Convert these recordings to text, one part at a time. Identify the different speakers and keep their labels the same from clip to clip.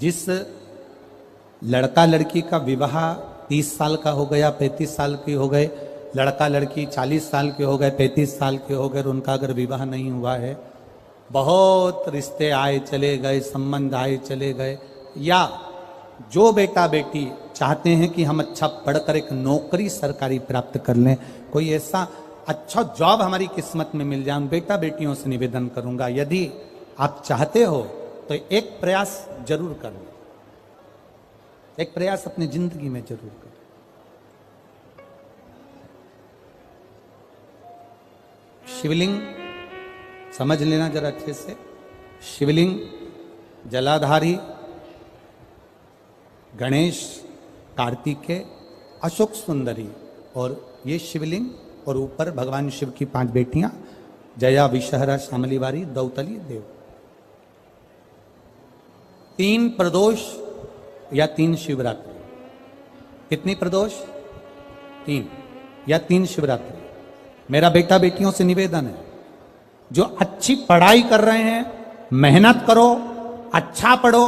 Speaker 1: जिस लड़का लड़की का विवाह 30 साल का हो गया, 35 साल के हो गए, लड़का लड़की 40 साल के हो गए, 35 साल के हो गए, उनका अगर विवाह नहीं हुआ है, बहुत रिश्ते आए चले गए, संबंध आए चले गए, या जो बेटा बेटी चाहते हैं कि हम अच्छा पढ़कर एक नौकरी सरकारी प्राप्त कर लें, कोई ऐसा अच्छा जॉब हमारी किस्मत में मिल जाए, उन बेटा बेटियों से निवेदन करूंगा, यदि आप चाहते हो तो एक प्रयास जरूर करें, एक प्रयास अपनी जिंदगी में जरूर करें। शिवलिंग समझ लेना जरा अच्छे से, शिवलिंग जलाधारी गणेश, कार्तिकेय, अशोक सुंदरी, और ये शिवलिंग, और ऊपर भगवान शिव की 5 बेटियां, जया, विषहरा, शामली वारी, दौतली, देव। 3 प्रदोष या 3 शिवरात्रि। कितनी प्रदोष? 3 या 3 शिवरात्रि। मेरा बेटा बेटियों से निवेदन है, जो अच्छी पढ़ाई कर रहे हैं, मेहनत करो, अच्छा पढ़ो,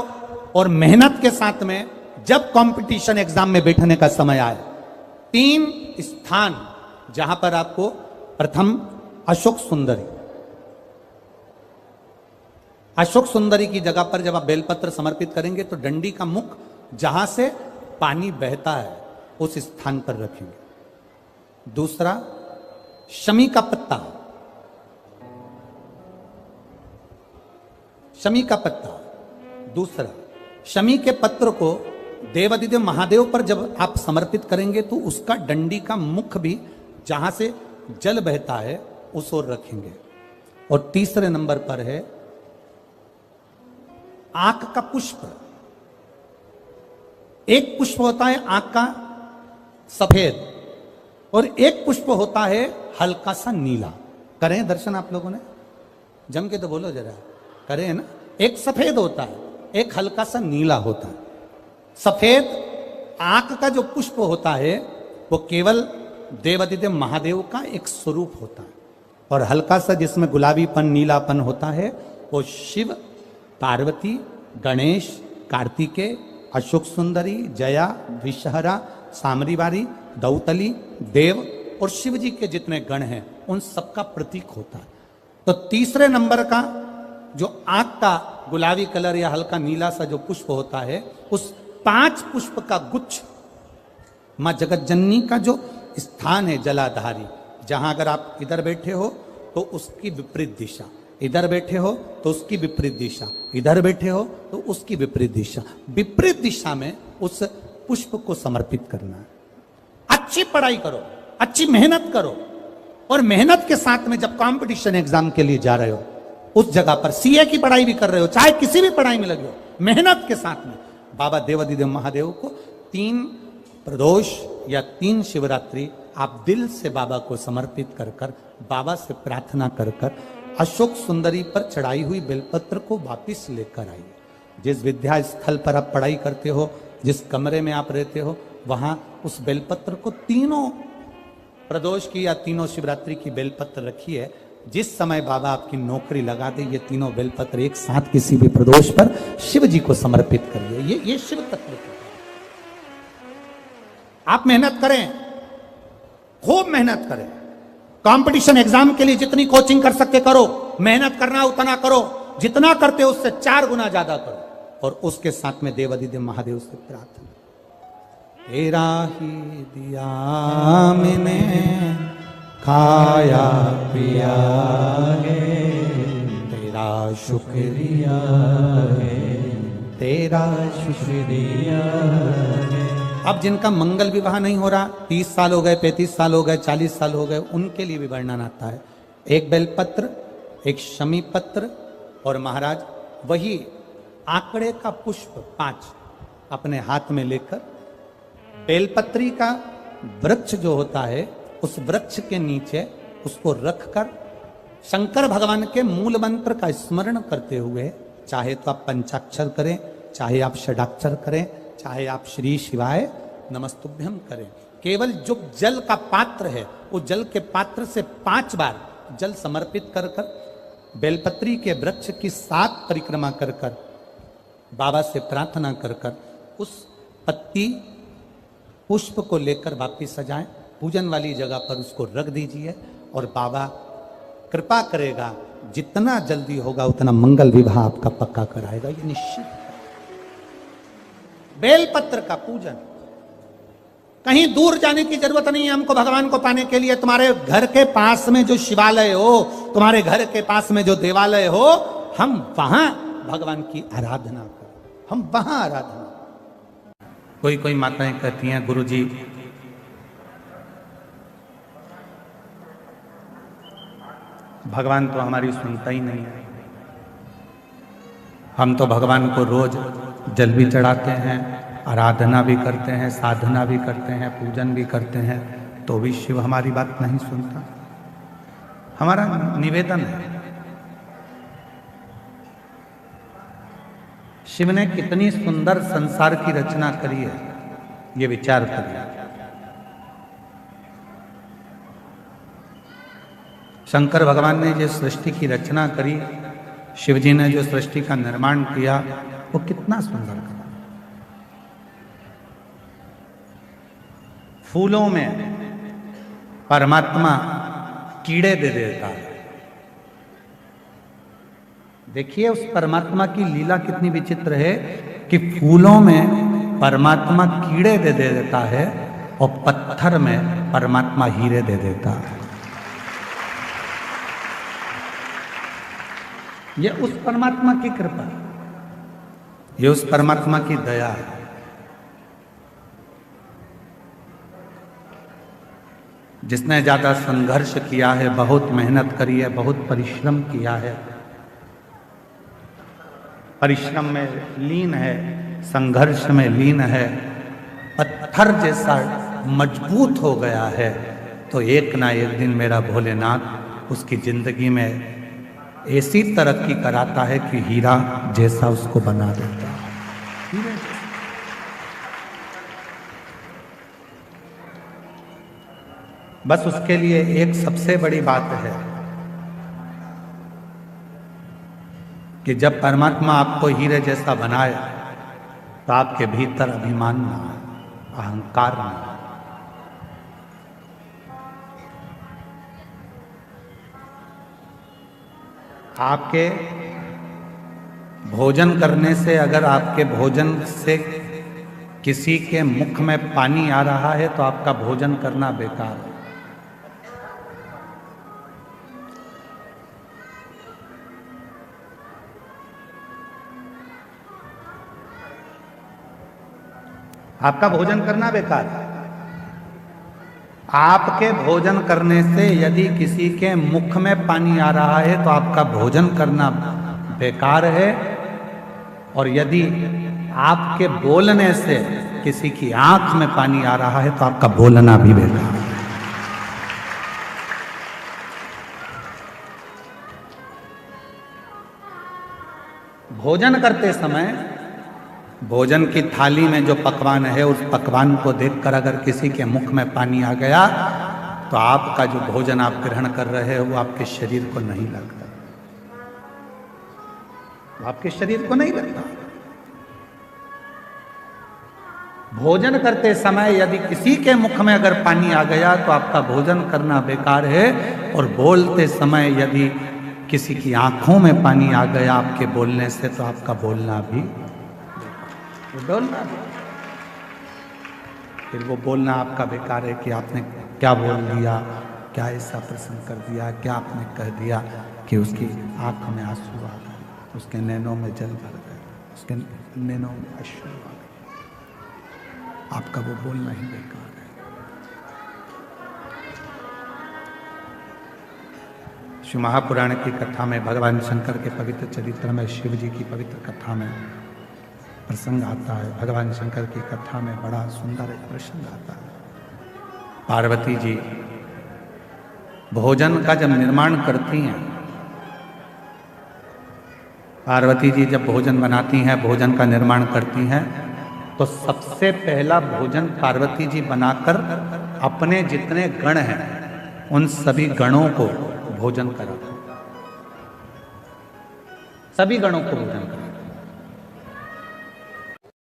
Speaker 1: और मेहनत के साथ में जब कंपटीशन एग्जाम में बैठने का समय आए, 3 स्थान जहां पर आपको, प्रथम अशोक सुंदरी, अशोक सुंदरी की जगह पर जब आप बेलपत्र समर्पित करेंगे तो डंडी का मुख जहां से पानी बहता है उस स्थान पर रखेंगे। दूसरा, शमी का पत्ता, शमी का पत्ता। दूसरा, शमी के पत्र को देवादिदेव महादेव पर जब आप समर्पित करेंगे तो उसका डंडी का मुख भी जहां से जल बहता है उस ओर रखेंगे। और तीसरे नंबर पर है आंख का पुष्प। एक पुष्प होता है आंख का सफेद, और एक पुष्प होता है हल्का सा नीला। करें दर्शन आप लोगों ने? जम के तो बोलो जरा, करें ना? एक सफेद होता है, एक हल्का सा नीला होता है। सफेद आंख का जो पुष्प होता है वो केवल देवादिदेव महादेव का एक स्वरूप होता है, और हल्का सा जिसमें गुलाबीपन, नीलापन होता है वो शिव, पार्वती, गणेश, कार्तिकेय, अशोक सुंदरी, जया, विषहरा, सामरीवारी, दौतली, देव और शिव जी के जितने गण हैं उन सबका प्रतीक होता है। तो तीसरे नंबर का जो आंख का गुलाबी कलर या हल्का नीला सा जो पुष्प होता है, उस 5 पुष्प का गुच्छ मां जगत जननी का जो स्थान है जलाधारी, जहां अगर आप इधर बैठे हो तो उसकी विपरीत दिशा, इधर बैठे हो तो उसकी विपरीत दिशा, इधर बैठे हो तो उसकी विपरीत दिशा, विपरीत दिशा में उस पुष्प को समर्पित करना है। अच्छी पढ़ाई करो, अच्छी मेहनत करो, और मेहनत के साथ में जब कंपटीशन एग्जाम के लिए जा रहे हो, उस जगह पर सीए की पढ़ाई भी कर रहे हो, चाहे किसी भी पढ़ाई में लगे हो, मेहनत के साथ में बाबा देवादिदेव महादेव को 3 प्रदोष या 3 शिवरात्रि आप दिल से बाबा को समर्पित कर कर, बाबा से प्रार्थना कर कर, अशोक सुंदरी पर चढ़ाई हुई बेलपत्र को वापिस लेकर आइए। जिस विद्या स्थल पर आप पढ़ाई करते हो, जिस कमरे में आप रहते हो, वहां उस बेलपत्र को 3 प्रदोष की या 3 शिवरात्रि की बेलपत्र रखिए। जिस समय बाबा आपकी नौकरी लगा दे, ये 3 बेलपत्र एक साथ किसी भी प्रदोष पर शिव जी को समर्पित करिए। ये शिव तत्व है। आप मेहनत करें, खूब मेहनत करें, कंपटीशन एग्जाम के लिए जितनी कोचिंग कर सकते करो, मेहनत करना उतना करो, जितना करते हो उससे 4 गुना ज्यादा करो, और उसके साथ में देवादिदेव महादेव से प्रार्थना, तेरा ही दिया मैंने खाया पिया है, तेरा शुक्रिया है, तेरा शुक्रिया है। अब जिनका मंगल विवाह नहीं हो रहा, 30 साल हो गए, 35 साल हो गए, 40 साल हो गए, उनके लिए भी वर्णन आता है। एक बेलपत्र, एक शमी पत्र, और महाराज वही आंकड़े का पुष्प 5 अपने हाथ में लेकर, बेलपत्री का वृक्ष जो होता है उस वृक्ष के नीचे उसको रखकर शंकर भगवान के मूल मंत्र का स्मरण करते हुए, चाहे तो आप पंचाक्षर करें, चाहे आप षडाक्षर करें, चाहे आप श्री शिवाय नमस्तुभ्यम करें, केवल जो जल का पात्र है उस जल के पात्र से 5 बार जल समर्पित कर कर, बेलपत्री के वृक्ष की 7 परिक्रमा कर कर बाबा से प्रार्थना कर कर उस पत्ती पुष्प को लेकर वापिस सजाएं, पूजन वाली जगह पर उसको रख दीजिए और बाबा कृपा करेगा, जितना जल्दी होगा उतना मंगल विवाह आपका पक्का कराएगा, ये निश्चित। बेलपत्र का पूजन, कहीं दूर जाने की जरूरत नहीं है हमको भगवान को पाने के लिए। तुम्हारे घर के पास में जो शिवालय हो, तुम्हारे घर के पास में जो देवालय हो, हम वहां भगवान की आराधना करें, हम वहां आराधना। कोई कोई माताएं कहती हैं गुरुजी भगवान तो हमारी सुनता ही नहीं है, हम तो भगवान को रोज जल भी चढ़ाते हैं, आराधना भी करते हैं, साधना भी करते हैं, पूजन भी करते हैं, तो भी शिव हमारी बात नहीं सुनता। हमारा निवेदन है, शिव ने कितनी सुंदर संसार की रचना करी है, ये विचार करिए। शंकर भगवान ने जो सृष्टि की रचना करी, शिव जी ने जो सृष्टि का निर्माण किया, वो कितना सुंदर करा। फूलों में परमात्मा कीड़े दे देता है। देखिए उस परमात्मा की लीला कितनी विचित्र है कि फूलों में परमात्मा कीड़े दे देता है और पत्थर में परमात्मा हीरे दे देता है। ये उस परमात्मा की कृपा, ये उस परमात्मा की दया है। जिसने ज्यादा संघर्ष किया है, बहुत मेहनत करी है, बहुत परिश्रम किया है, परिश्रम में लीन है, संघर्ष में लीन है, पत्थर जैसा मजबूत हो गया है, तो एक ना एक दिन मेरा भोलेनाथ उसकी जिंदगी में ऐसी तरक्की कराता है कि हीरा जैसा उसको बना देता है। बस उसके लिए एक सबसे बड़ी बात है कि जब परमात्मा आपको हीरे जैसा बनाए तो आपके भीतर अभिमान ना आए, अहंकार ना आए। आपके भोजन करने से, अगर आपके भोजन से किसी के मुख में पानी आ रहा है तो आपका भोजन करना बेकार है। आपका भोजन करना बेकार है। आपके भोजन करने से यदि किसी के मुख में पानी आ रहा है तो आपका भोजन करना बेकार है, और यदि आपके बोलने से किसी की आंख में पानी आ रहा है तो आपका बोलना भी बेकार है। भोजन करते समय भोजन की थाली में जो पकवान है, उस पकवान को देखकर अगर किसी के मुख में पानी आ गया तो आपका जो भोजन आप ग्रहण कर रहे हो वो आपके शरीर को नहीं लगता, वो आपके शरीर को नहीं लगता। भोजन करते समय यदि किसी के मुख में अगर पानी आ गया तो आपका भोजन करना बेकार है, और बोलते समय यदि किसी की आंखों में पानी आ गया आपके बोलने से तो आपका बोलना भी, फिर वो बोलना आपका बेकार है कि आपने क्या बोल दिया, क्या ऐसा प्रश्न कर दिया, क्या आपने कह दिया कि उसकी आंख में आंसू आ गए, उसके नैनों में जल भर गए, उसके नैनों में अश्रु आ गए, आपका वो बोलना ही बेकार है। शिव महापुराण की कथा में, भगवान शंकर के पवित्र चरित्र में, शिव जी की पवित्र कथा में प्रसंग आता है। भगवान शंकर की कथा में बड़ा सुंदर एक प्रसंग आता है। पार्वती जी भोजन का जब निर्माण करती हैं, पार्वती जी जब भोजन बनाती हैं, भोजन का निर्माण करती हैं, तो सबसे पहला भोजन पार्वती जी बनाकर अपने जितने गण हैं उन सभी गणों को भोजन कराते, सभी गणों को भोजन कराते।